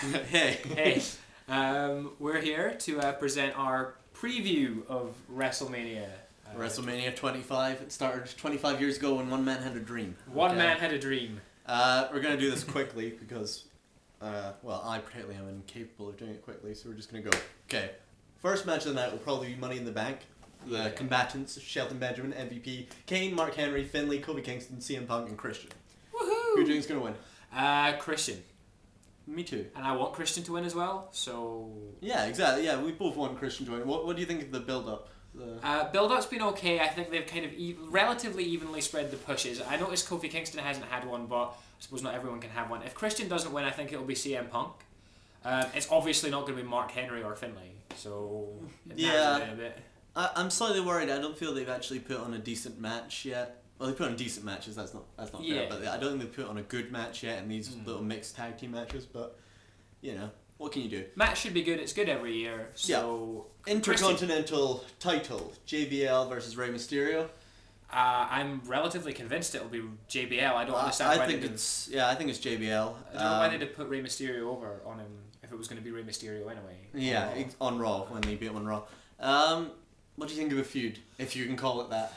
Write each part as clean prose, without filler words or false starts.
Hey. Hey. We're here to present our preview of WrestleMania. WrestleMania 25. It started 25 years ago when one man had a dream. One man had a dream. We're going to do this quickly because, well, I particularly am incapable of doing it quickly, so we're just going to go. Okay. First match of the night will probably be Money in the Bank. The combatants, Shelton Benjamin, MVP, Kane, Mark Henry, Finlay, Kofi Kingston, CM Punk, and Christian. Woohoo! Who do you think is going to win? Christian. Me too. And I want Christian to win as well, so... Yeah, exactly. Yeah, we both want Christian to win. What do you think of the build-up? Build-up's been okay. I think they've kind of relatively evenly spread the pushes. I noticed Kofi Kingston hasn't had one, but I suppose not everyone can have one. If Christian doesn't win, I think it'll be CM Punk. It's obviously not going to be Mark Henry or Finlay, so... Yeah. A bit. I'm slightly worried. I don't feel they've actually put on a decent match yet. Well, they put on decent matches. That's not fair. But I don't think they've put on a good match yet in these little mixed tag team matches. But you know, what can you do? Match should be good. It's good every year. So yeah. Intercontinental title: JBL versus Rey Mysterio. I'm relatively convinced it'll be JBL. I don't understand why I think it's JBL. I don't know why they'd put Rey Mysterio over on him if it was going to be Rey Mysterio anyway. Yeah, on Raw when they beat him on Raw. What do you think of a feud, if you can call it that?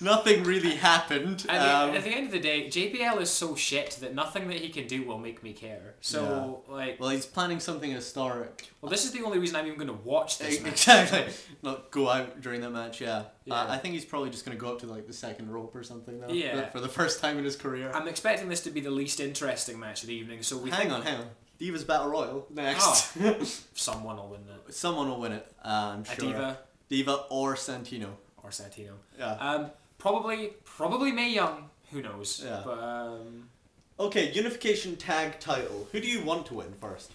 Nothing really happened. At the end of the day, JBL is so shit that nothing that he can do will make me care. So, like... Well, he's planning something historic. Well, this is the only reason I'm even going to watch this match. Exactly. Not go out during that match, yeah. I think he's probably just going to go up to, like, the second rope or something now. Yeah. For the first time in his career. I'm expecting this to be the least interesting match of the evening, so we Hang on. Divas Battle Royal next. Oh, someone will win it. Someone will win it, I'm sure. Diva or Santino. Or Santino. Yeah. Probably Mae Young. Who knows? Yeah. But okay, Unification Tag Title. Who do you want to win first?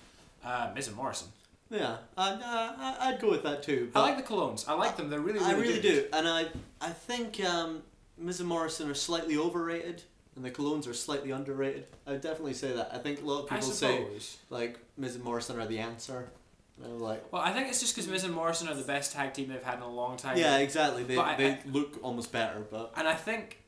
Miz and Morrison. Yeah, I'd go with that too. I like the Colognes. I like them. They're really, really I really good. do, and I think Miz and Morrison are slightly overrated. And the Colognes are slightly underrated. I would definitely say that. I think a lot of people say like Miz and Morrison are the answer. And I'm like, well, I think it's just because Miz and Morrison are the best tag team they've had in a long time. Yeah, exactly. They look almost better, but. And I think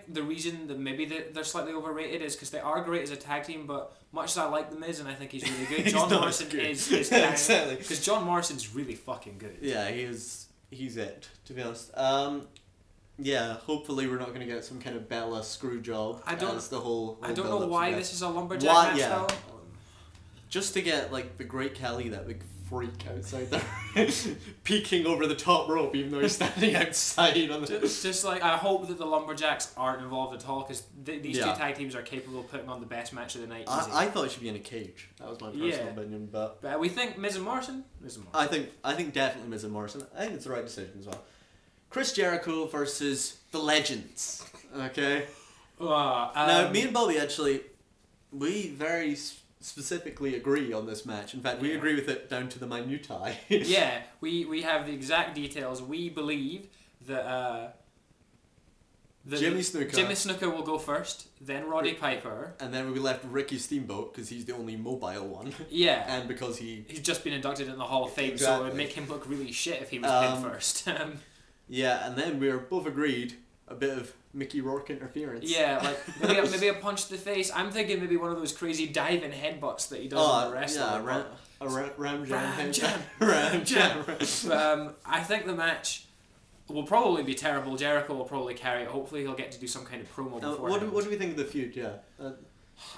the reason that maybe they're slightly overrated is because they are great as a tag team, but much as I like the Miz and I think he's really good, John Morrison is exactly, because John Morrison's really fucking good. Yeah, he's it, to be honest. Yeah, hopefully we're not going to get some kind of Bella screw job. I don't know why this is a lumberjack match though. Just to get like the Great Khali, that big freak outside there, peeking over the top rope, even though he's standing outside on the. Just like I hope that the lumberjacks aren't involved at all because these two tag teams are capable of putting on the best match of the night. I thought it should be in a cage. That was my personal opinion, but we think Miz and Morrison. I think definitely Miz and Morrison. I think it's the right decision as well. Chris Jericho versus the Legends. Okay. Now, me and Bobby actually, we very specifically agree on this match. In fact, we agree with it down to the minutiae. Yeah, we have the exact details. We believe that Jimmy Snuka will go first, then Roddy Piper, and then we left Ricky Steamboat because he's the only mobile one. Yeah, and because he's just been inducted in the Hall of Fame, so it would make him look really shit if he was pinned first. Yeah, and then we were both agreed a bit of Mickey Rourke interference. Yeah, like maybe a punch to the face. I'm thinking maybe one of those crazy diving headbutts that he does in the wrestling. Yeah, Ram Jam. But I think the match will probably be terrible. Jericho will probably carry it. Hopefully he'll get to do some kind of promo before. What do we think of the feud? Yeah.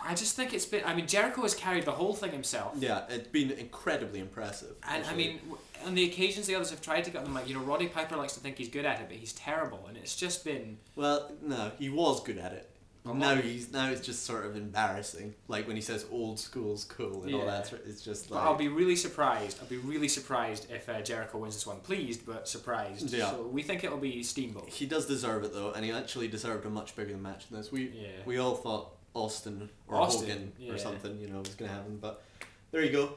I just think it's been... I mean, Jericho has carried the whole thing himself. Yeah, it's been incredibly impressive. And, I mean, on the occasions the others have tried to get them, like, Roddy Piper likes to think he's good at it, but he's terrible, and it's just been... Well, no, he was good at it. Now it's just sort of embarrassing. Like, when he says old school's cool and all that, it's just like... But I'll be really surprised. I'll be really surprised if Jericho wins this one. Pleased, but surprised. Yeah. So we think it'll be Steamboat. He does deserve it, though, and he actually deserved a much bigger match than this. We all thought Austin Hogan or something, was going to happen. But there you go.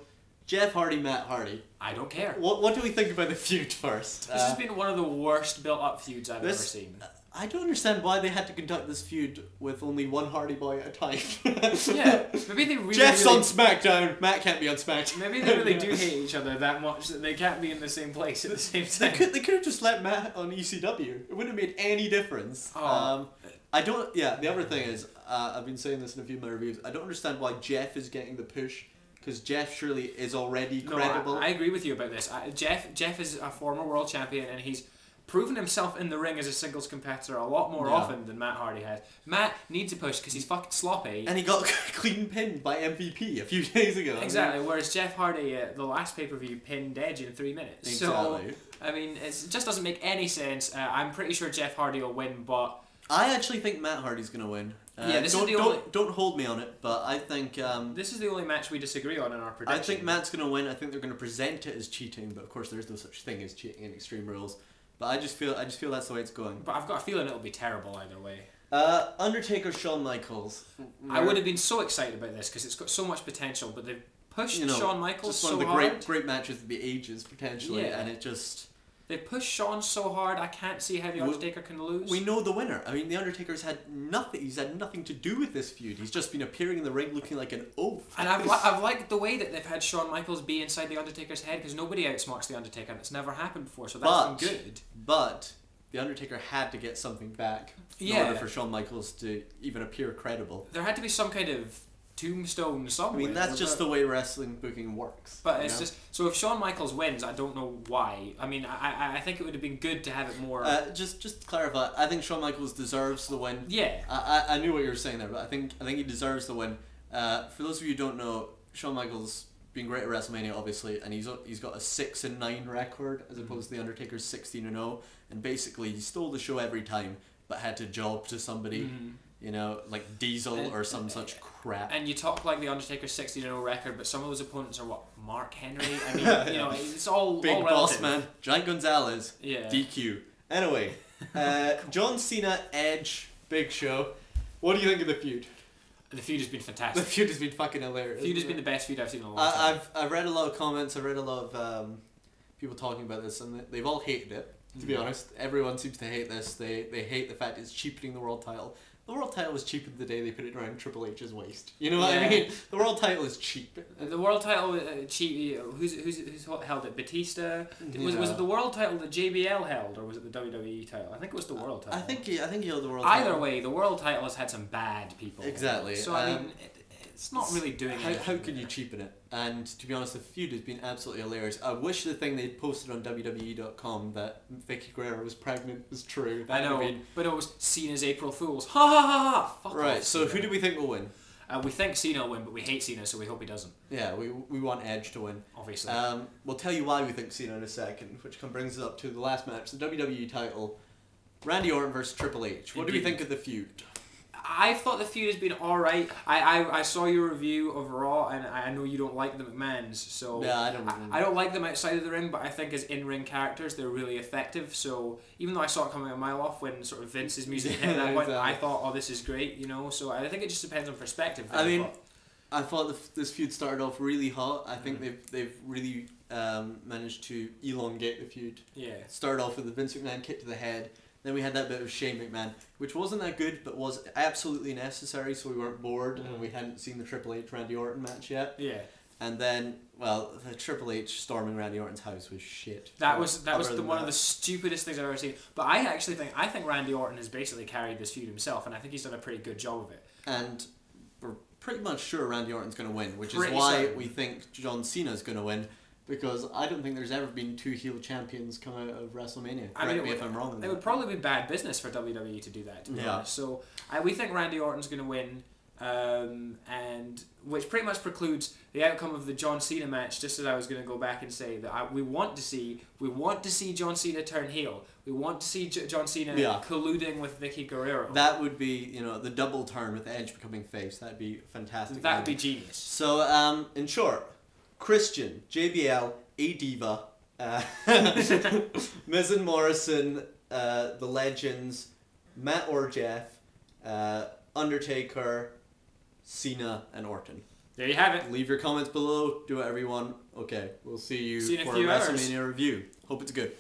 Jeff Hardy, Matt Hardy. I don't care. What do we think about the feud first? This has been one of the worst built-up feuds I've ever seen. I don't understand why they had to conduct this feud with only one Hardy Boy at a time. Yeah, maybe they really... Jeff's on SmackDown, Matt can't be on SmackDown. Maybe they really do hate each other that much that they can't be in the same place at the same time. They could have just let Matt on ECW. It wouldn't have made any difference. I don't. Yeah, the other thing is, I've been saying this in a few of my reviews. I don't understand why Jeff is getting the push, because Jeff surely is already credible. I agree with you about this. Jeff is a former world champion, and he's proven himself in the ring as a singles competitor a lot more often than Matt Hardy has. Matt needs a push because he's fucking sloppy. And he got clean pinned by MVP a few days ago. Exactly, whereas Jeff Hardy, the last pay-per-view, pinned Edge in 3 minutes. Exactly. So, I mean, it just doesn't make any sense. I'm pretty sure Jeff Hardy will win, but... I actually think Matt Hardy's going to win. Don't hold me on it, but I think... this is the only match we disagree on in our prediction. I think Matt's going to win. I think they're going to present it as cheating, but of course there's no such thing as cheating in Extreme Rules. But I just feel that's the way it's going. But I've got a feeling it'll be terrible either way. Undertaker, Shawn Michaels. I would have been so excited about this because it's got so much potential, but they've pushed Shawn Michaels so hard. Just one of the great matches of the ages, potentially, and it just... They pushed Shawn so hard, I can't see how The Undertaker can lose. We know the winner. I mean, The Undertaker's had nothing. He's had nothing to do with this feud. He's just been appearing in the ring looking like an oaf. And I've liked the way that they've had Shawn Michaels be inside The Undertaker's head, because nobody outsmarts The Undertaker, and it's never happened before, so that's been good. But The Undertaker had to get something back in order for Shawn Michaels to even appear credible. There had to be some kind of tombstone somewhere. I mean, that's just the way wrestling booking works. But it's just... So if Shawn Michaels wins, I don't know why. I mean, I think it would have been good to have it more... Just to clarify, I think Shawn Michaels deserves the win. Yeah. I knew what you were saying there, but I think he deserves the win. For those of you who don't know, Shawn Michaels been great at WrestleMania, obviously, and he's got a 6-9 record as opposed to The Undertaker's 16-0, and basically he stole the show every time, but had to job to somebody. You know, like Diesel or some such crap. And you talk like The Undertaker's 16-0 record, but some of those opponents are what? Mark Henry? I mean, you know, it's all Big all Boss Man, Giant Gonzalez, yeah. DQ. Anyway, John Cena, Edge, Big Show. What do you think of the feud? The feud has been fantastic. The feud has been fucking hilarious. The feud has been the best feud I've seen in a long time. I've read a lot of comments, I've read a lot of people talking about this, and they've all hated it, to be honest. Everyone seems to hate this. They hate the fact it's cheapening the world title. The world title was cheapened the day they put it around Triple H's waist. You know what I mean? The world title is cheap. The world title cheap. Who's held it? Batista. Was it the world title that JBL held, or was it the WWE title? I think it was the world title. I think he held the world title. title. Either way, the world title has had some bad people. Exactly. So I mean, it's not really doing anything. How can you cheapen it? And to be honest, the feud has been absolutely hilarious. I wish the thing they'd posted on WWE.com that Vicky Guerrero was pregnant was true. I know, but it was Cena's April Fools. Ha ha ha ha! Fuck right, off, so who do we think will win? We think Cena will win, but we hate Cena, so we hope he doesn't. Yeah, we want Edge to win. Obviously. We'll tell you why we think Cena in a second, which brings us up to the last match, the WWE title. Randy Orton versus Triple H. What do we think of the feud? I thought the feud has been alright. I saw your review of Raw, and I know you don't like the McMahons, so yeah, I don't like them outside of the ring, but I think as in-ring characters they're really effective. So even though I saw it coming a mile off when sort of Vince's music hit that point, I thought, oh, this is great, you know. So I think it just depends on perspective. I mean, I thought this feud started off really hot. I think they've really managed to elongate the feud. Yeah. Started off with the Vince McMahon kick to the head. Then we had that bit of Shane McMahon, which wasn't that good, but was absolutely necessary, so we weren't bored, and we hadn't seen the Triple H Randy Orton match yet. Yeah. And then, well, the Triple H storming Randy Orton's house was shit. That was one of the stupidest things I've ever seen. But I actually think Randy Orton has basically carried this feud himself, and I think he's done a pretty good job of it. And we're pretty much sure Randy Orton's going to win, which is why we think John Cena's going to win. Because I don't think there's ever been two heel champions come out of WrestleMania. Correct me if I'm wrong. It would probably be bad business for WWE to do that, to be honest. So we think Randy Orton's going to win, and which pretty much precludes the outcome of the John Cena match. Just as I was going to go back and say that we want to see John Cena turn heel. We want to see John Cena colluding with Vicky Guerrero. That would be, the double turn with Edge becoming face. That'd be fantastic. That would be genius. So, in short, Christian, JBL, A Diva, Miz and Morrison, The Legends, Matt or Jeff, Undertaker, Cena, and Orton. There you have it. Leave your comments below. Do whatever you want. Okay, we'll see you for a WrestleMania review. Hope it's good.